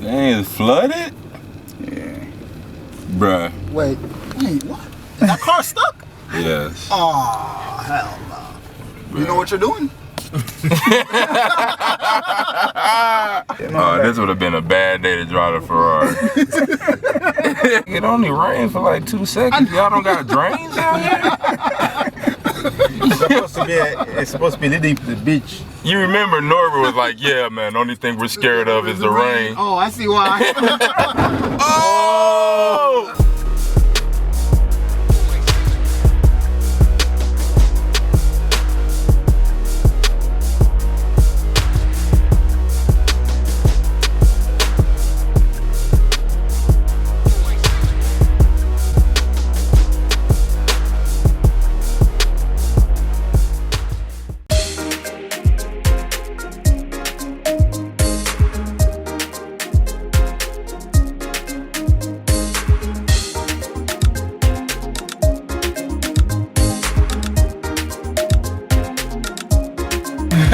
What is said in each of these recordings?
Dang, it's flooded? Yeah. Bruh. Wait, what? Is that car stuck? Yes. Oh, hell no. You know what you're doing? Oh, this would have been a bad day to drive the Ferrari. It only rained for like 2 seconds. Y'all don't got drains out here? It's supposed to be leading to the beach. You remember Norbert was like, yeah, man, the only thing we're scared of is the rain. Oh, I see why. Oh!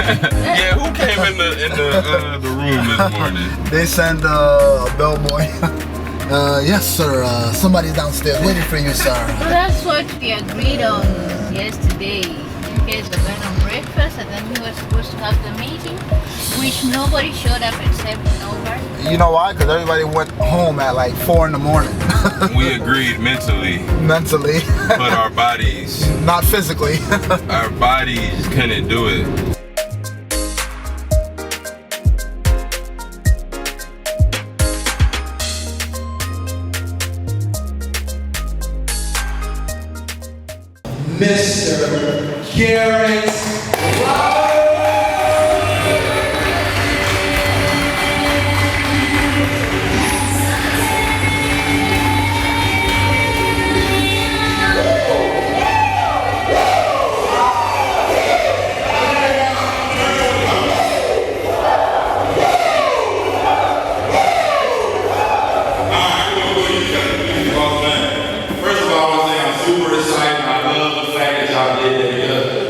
Yeah, who came in the room this morning? They sent a bellboy. Yes, sir. Somebody's downstairs waiting for you, sir. Well, that's what we agreed on yesterday. You guys were going on breakfast and then we were supposed to have the meeting, which nobody showed up except Norbert. You know why? Because everybody went home at like 4 in the morning. We agreed mentally. Mentally. But our bodies. Not physically. Our bodies couldn't do it. Mr. Garrett.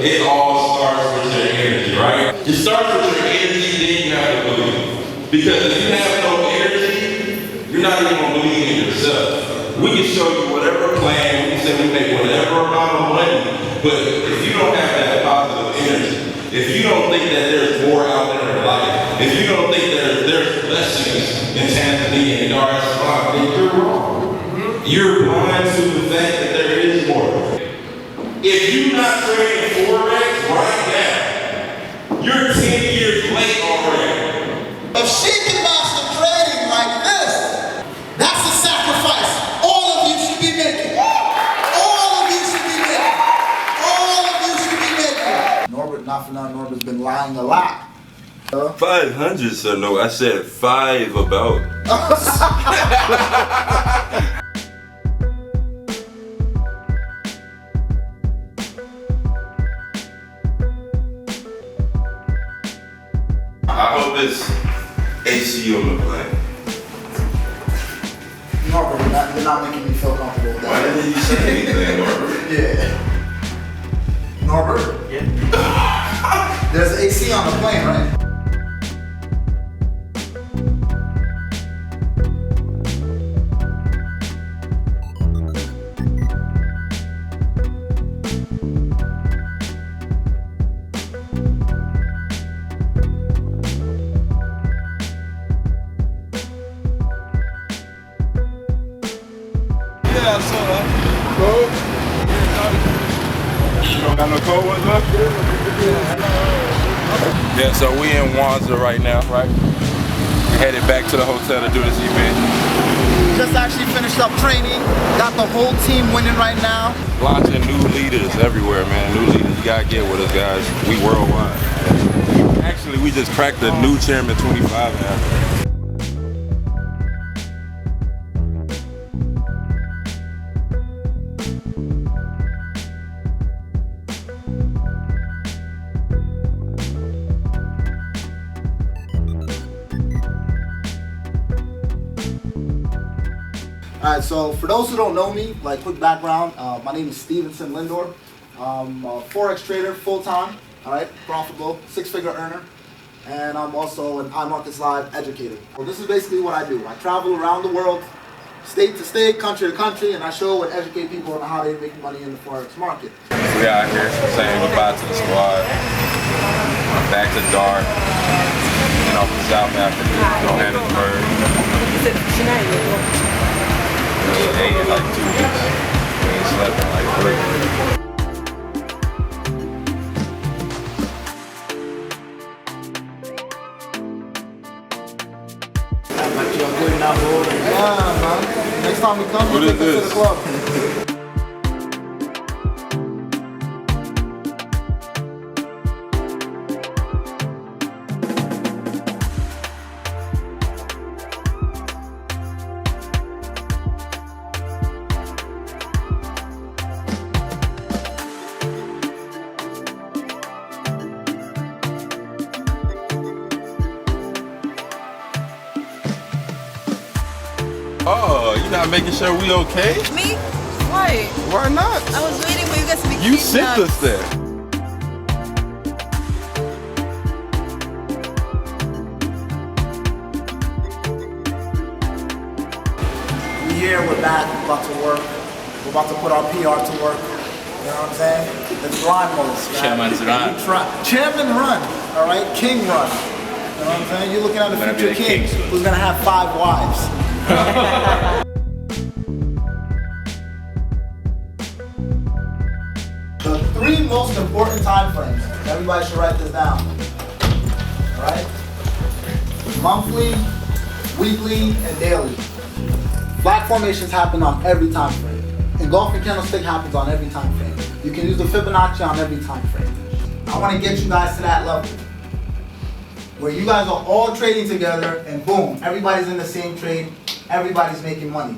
It all starts with your energy, right? It starts with your energy, then you have to believe. Because if you have no energy, you're not even going to believe in yourself. We can show you whatever plan, we can say we make whatever amount of money, but if you don't have that positive energy, if you don't think that there's more out there in life, if you don't think that there's blessings in Tanzania and Dar es Salaam, then you're wrong. You're blind to the fact that there is more. If you're not trading Forex right now, you're 10 years late already. If she can master trading like this, that's a sacrifice all of you should be making. All of you should be making. All of you should be making. Norbert, not for now, Norbert's been lying a lot. 500, so no, I said 5 about. I hope it's AC on the plane. Norbert, you're not making me feel comfortable with that. Why didn't you say anything, Norbert? Yeah. Norbert? Yeah. There's AC on the plane, right? Yeah, I saw that. Cold? You don't got no cold ones left? Yeah, so we in MWANZA right now, right? We're headed back to the hotel to do this event. Just actually finished up training. Got the whole team winning right now. Launching new leaders everywhere, man. New leaders, you gotta get with us, guys. We worldwide. Actually, we just cracked the new Chairman 25 now. Alright, so for those who don't know me, like quick background, my name is Stevenson Lindor. I'm a Forex trader full-time, alright, profitable, 6-figure earner. and I'm also an iMarkets Live educator. Well, this is basically what I do. I travel around the world, state to state, country to country, and I show and educate people on how they make money in the Forex market. We out here saying goodbye to the squad. Back to dark. You know, from South Africa, Johannesburg. We ate in like 2 weeks. We ain't slept in like 3. Yeah, man. Next time we come, What we'll is take us to this? the club. Oh, you not making sure we okay? Me? Why? Why not? I was waiting for you guys to be You sent kidnapped. us there. We here, we're back, we're about to work. We're about to put our PR to work. You know what I'm saying? It's grind mode, man. Chairman's run. Chairman run, all right? King run. You know what I'm saying? You're looking at a Gonna be future the king king soon. who's gonna have 5 wives. The 3 most important time frames. Everybody should write this down. All right? Monthly, weekly, and daily. Flag formations happen on every time frame. Engulfing candlestick happens on every time frame. You can use the Fibonacci on every time frame. I want to get you guys to that level where you guys are all trading together and boom, everybody's in the same trade, everybody's making money.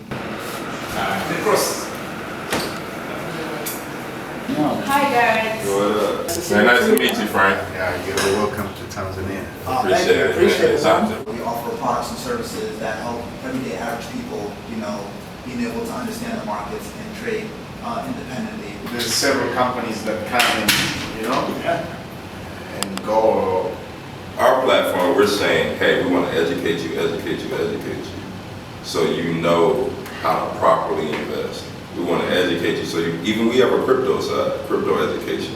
Hi guys. What up? Man, nice to meet you, Frank. Yeah, you're welcome to Tanzania. Thank you, appreciate it, man. Something. We offer products and services that help everyday average people, you know, being able to understand the markets and trade independently. There's several companies that come and, you know, and go. Our platform, we're saying, hey, we want to educate you, so you know how to properly invest. We want to educate you, so even we have a crypto side, crypto education,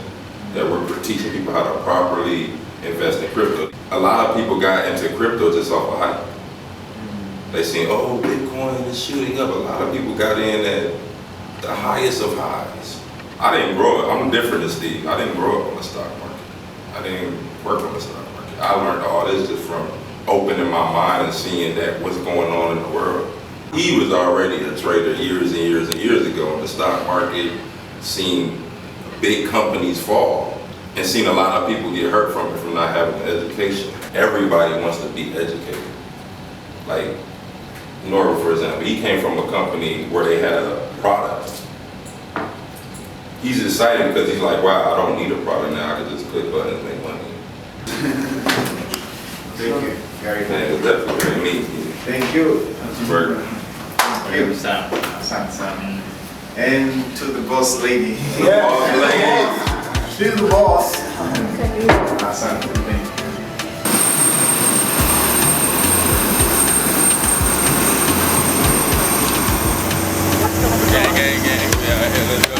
that we're teaching people how to properly invest in crypto. A lot of people got into crypto just off of hype. They seen, oh, Bitcoin is shooting up. A lot of people got in at the highest of highs. I didn't grow up, I'm different than Steve. I didn't grow up on the stock market. I didn't work on the stock market. I learned all this just from opening my mind and seeing that what's going on in the world. He was already a trader years and years and years ago in the stock market, seen big companies fall, and seen a lot of people get hurt from it, from not having an education. Everybody wants to be educated. Like Norbert, for example, he came from a company where they had a product. He's excited because he's like, wow, I don't need a product now, I can just click buttons and make money. Thank you. Very Man, good. it's definitely very neat. Thank you. Burger. Thank you. Sam. And to the boss lady. She's the boss. Hassan, thank you. Gang. Yeah, let's go.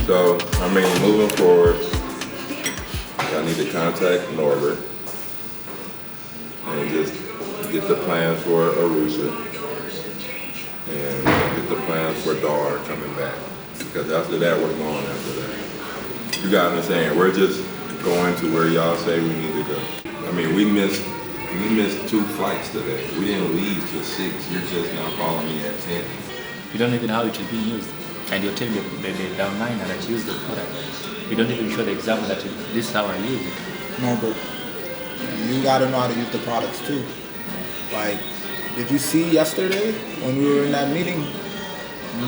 So, I mean, moving forward, I need to contact Norbert and just get the plans for ARUSHA and get the plans for DAR coming back. Because after that, we're going after that. You got what I'm saying? We're just going to where y'all say we need to go. I mean, we missed 2 flights today. We didn't leave till 6. You're just now calling me at 10. You don't even know how it is being used. And you're telling the downliner that use the product. You don't even show the example that this is how I use it. No, but you gotta know how to use the products too. Like, did you see yesterday when we were in that meeting?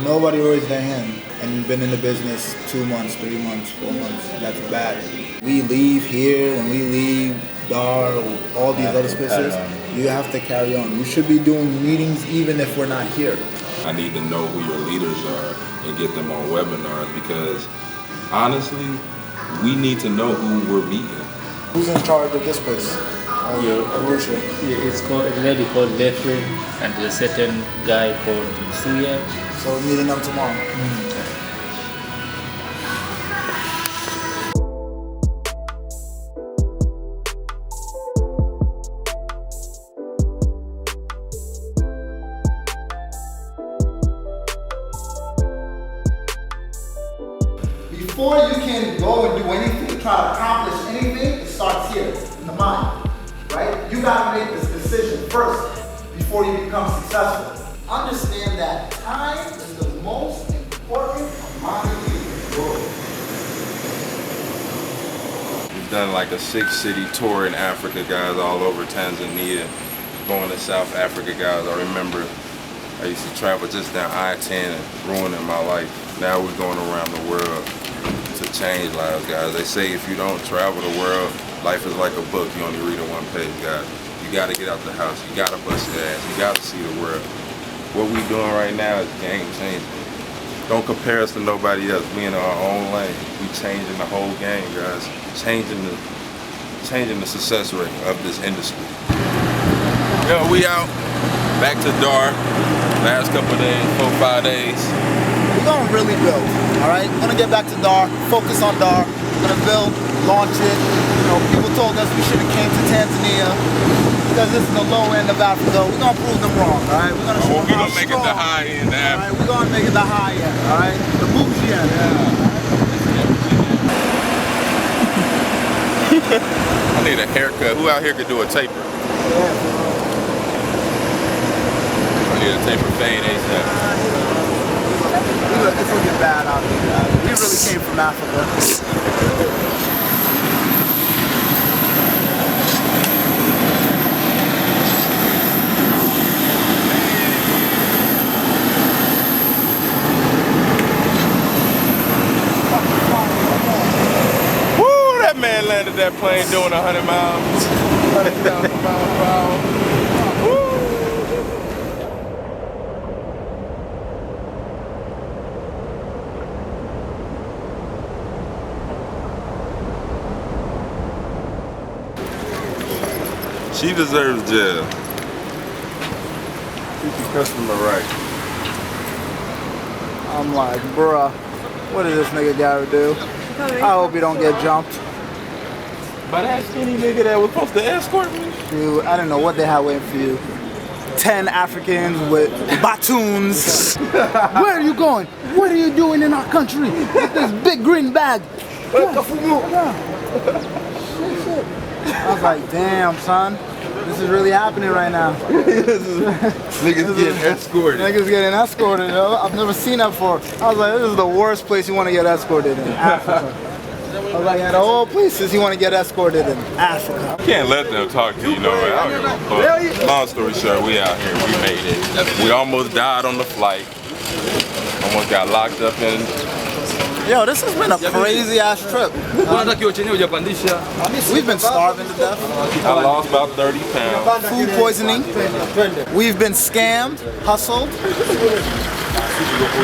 Nobody raised their hand and you've been in the business 2 months, 3 months, 4 months. That's bad. we leave here, when we leave Dar, all these other spaces, you have to carry on. You should be doing meetings even if we're not here. I need to know who your leaders are and get them on webinars because honestly, we need to know who we're meeting. Who's in charge of this place? Arusha. It's called a lady called Veteran and there's a certain guy called Suya. So we're meeting them tomorrow. Before you can go and do anything, try to accomplish anything, it starts here, in the mind, right? You gotta make this decision first before you become successful. Understand that time is the most important commodity in the world. We've done like a 6-city tour in Africa, guys, all over Tanzania, going to South Africa, guys. I remember I used to travel just down I-10 and ruining my life. Now we're going around the world to change lives, guys. They say if you don't travel the world, life is like a book. You only read it one page, guys. You gotta get out the house. You gotta bust your ass. You gotta see the world. What we doing right now is game changing. Don't compare us to nobody else. We in our own lane. We changing the whole game, guys. Changing the success rate of this industry. Yo, we out. Back to Dar. Last couple of days, 4-5 days. We're gonna really build, all right? We're gonna get back to Dar, focus on Dar. We're gonna build, launch it. You know, people told us we should have came to Tanzania because this is the low end of Africa. We're gonna prove them wrong, all right? We're gonna show them how make strong. it the high end, all right? We're gonna make it the high end, all right? The bougie end. I need a haircut. Who out here could do a taper? I need a taper fade ASAP. It's looking bad out here, guys. We really came from Africa. Woo! That man landed that plane doing 100 miles. 100,000 miles per hour. Woo! She deserves jail. Treat the customer right. I'm like, bruh, what did this nigga gotta do? I hope he don't get jumped. But that skinny nigga that was supposed to escort me? Dude, I didn't know what they had waiting for you. 10 Africans with batoons. Where are you going? What are you doing in our country with this big green bag? Shit. I was like, damn, son. This is really happening right now. Niggas getting escorted. Niggas getting escorted, yo. I've never seen that before. I was like, this is the worst place you want to get escorted in, Africa. I was like, out of all places you want to get escorted in, Africa. You can't let them talk to you, no way. I don't give a fuck. Long story short, we out here, we made it. We almost died on the flight. Almost got locked up in. Yo, this has been a crazy ass trip. We've been starving to death. I lost about 30 pounds. Food poisoning. We've been scammed, hustled.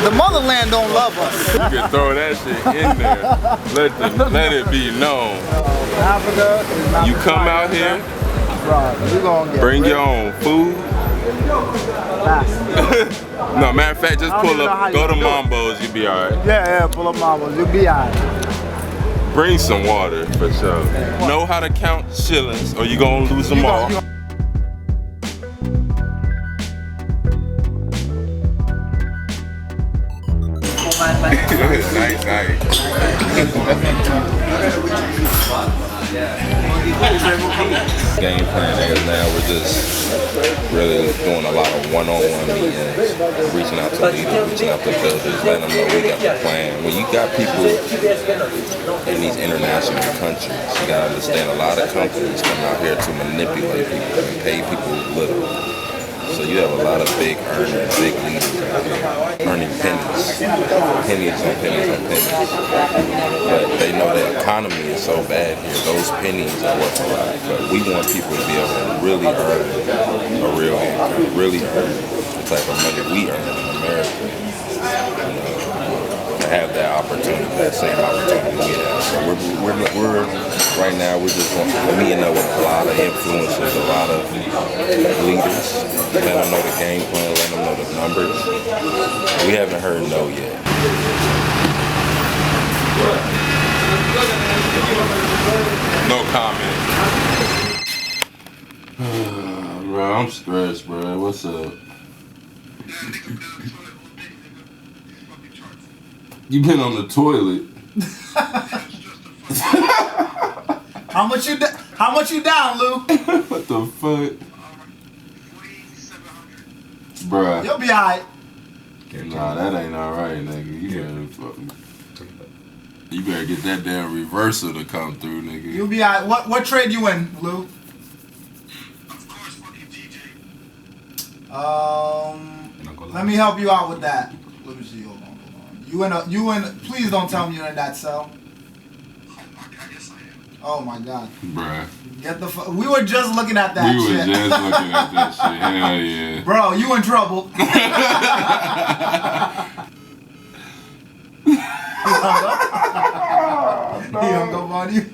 The motherland don't love us. You can throw that shit in there. Let it be known. Africa is not You come out here, bring your own food. No, matter of fact, just pull up, go to Mambo's, you'll be alright. Yeah, pull up Mambo's, you'll be alright. Bring some water, for sure. Know how to count shillings, or you're gonna lose them all. Nice. Game plan is now we're just really doing a lot of one-on-one meetings, reaching out to leaders, reaching out to builders, letting them know we got the plan. When you got people in these international countries, you gotta understand a lot of companies come out here to manipulate people and pay people little. So you have a lot of big earners, big leaders out here, earning pennies, pennies on pennies on pennies. But they know the economy is so bad here, those pennies are worth a lot. But we want people to be able to really earn a real income, really earn the type of money we earn in America. To have that opportunity, that same opportunity we have. So we're right now we're just meeting up with a lot of influencers, a lot of leaders, let them know the game plan, let them know the numbers. We haven't heard no yet. No comment. Bro, I'm stressed, bro. What's up? You been on the toilet. How much you down, Lou? What the fuck? Bruh. You'll be alright. Nah, that ain't alright, nigga. You better get that damn reversal to come through, nigga. You'll be alright. What trade you in, Lou? Let me help you out with that. Let me see. Hold on. You in? Please don't tell me you're in that cell. Oh my God. Bruh. Get the we were just looking at that shit. We were just looking at that shit. Hell yeah. Bro, you in trouble. He hung up on you.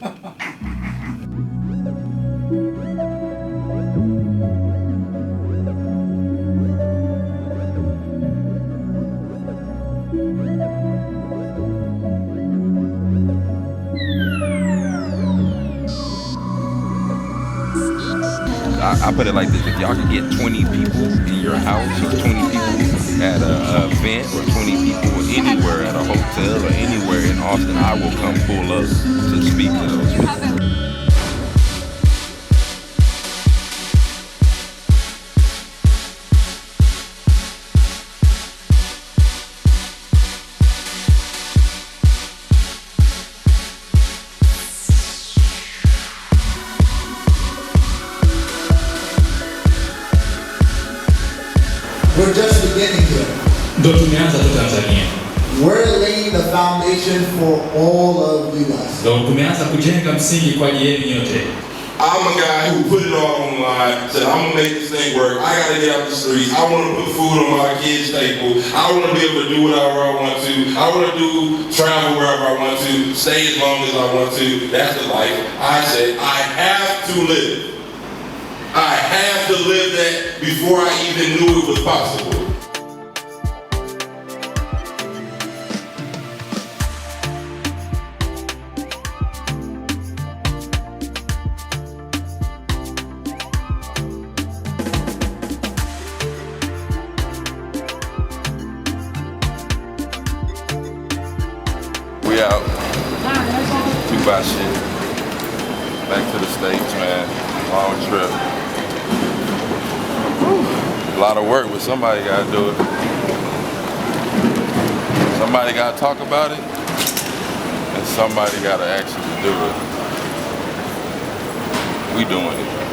I put it like this: if y'all can get 20 people in your house, or 20 people at an event, or 20 people anywhere at a hotel, or anywhere in Austin, I will come pull up to speak to those people. We're just beginning here. Ndo tumeanza tu Tanzania. We're laying the foundation for all of you guys. Ndo tumeanza kujenga msingi kwa ajili yenu nyote. I'm a guy who put it all online, said I'm gonna make this thing work. I gotta get out the streets. I wanna put food on my kids' table. I wanna be able to do whatever I want to. I wanna travel wherever I want to, stay as long as I want to. That's the life. I said, I have to live. I have to live that before I even knew it was possible. We out. We buy shit. Back to the States, man. Long trip. A lot of work, but somebody gotta do it. Somebody gotta talk about it, and somebody gotta actually do it. We doing it.